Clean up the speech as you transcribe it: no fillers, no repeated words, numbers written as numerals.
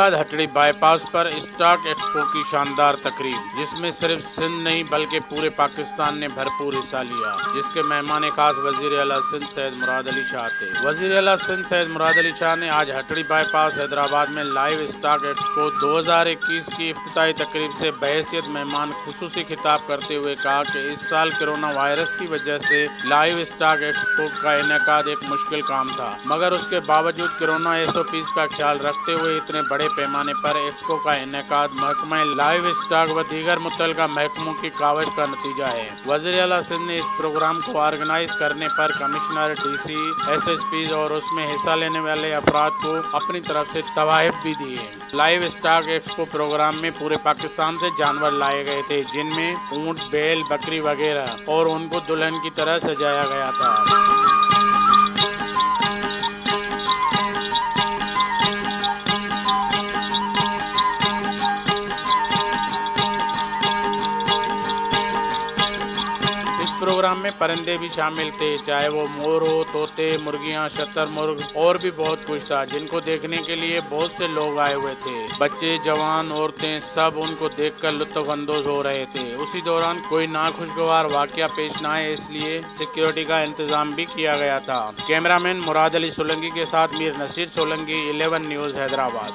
Hyderabad हटड़ी bypass पर stock expo की शानदार तकरीब, जिसमें सिर्फ सिंध नहीं बल्कि पूरे पाकिस्तान ने भरपूर हिस्सा लिया, जिसके मेहमान खास वजीर आला सिंध सैयद मुराद अली शाह थे। वजीर आला सिंध सैयद मुराद अली शाह ने आज हटड़ी बाईपास हैदराबाद में लाइव स्टॉक एक्सपो 2021 की इफ्तिताई तकरीब से बहैसियत मेहमान खुसूसी खिताब करते हुए कहा कि इस साल कोरोना वायरस की वजह से लाइव स्टॉक एक्सपो का इनेकाद एक मुश्किल काम था, मगर उसके बावजूद कोरोना SOPs का ख्याल रखते हुए इतने बड़े पैमाने पर एक्सपो का इनेकाद महकमा लाइव स्टॉक व दीगर मुतल्लिका महकमों की कावज का नतीजा है। वज़ीर आला सिंध ने इस प्रोग्राम को ऑर्गेनाइज करने पर कमिश्नर, DC, SSPs और उसमें हिस्सा लेने वाले अफराद को अपनी तरफ से तवाहिफ भी दी है। लाइव स्टॉक एक्सपो प्रोग्राम में पूरे पाकिस्तान से जानवर लाए गए थे, जिनमें ऊंट, बैल, बकरी वगैरह, और उनको दुल्हन की तरह सजाया गया था। प्रोग्राम में परिंदे भी शामिल थे, चाहे वो मोर हो, तोते, मुर्गियां, शतरमुर्ग और भी बहुत कुछ था, जिनको देखने के लिए बहुत से लोग आए हुए थे। बच्चे, जवान, औरतें सब उनको देखकर लुत्फ अंदोज हो रहे थे। उसी दौरान कोई नाखुशगवार वाकया पेश न आए, इसलिए सिक्योरिटी का इंतजाम भी किया गया था। कैमरामैन मुराद अली सोलंकी के साथ मीर नसीर सोलंकी, 11 न्यूज़ हैदराबाद।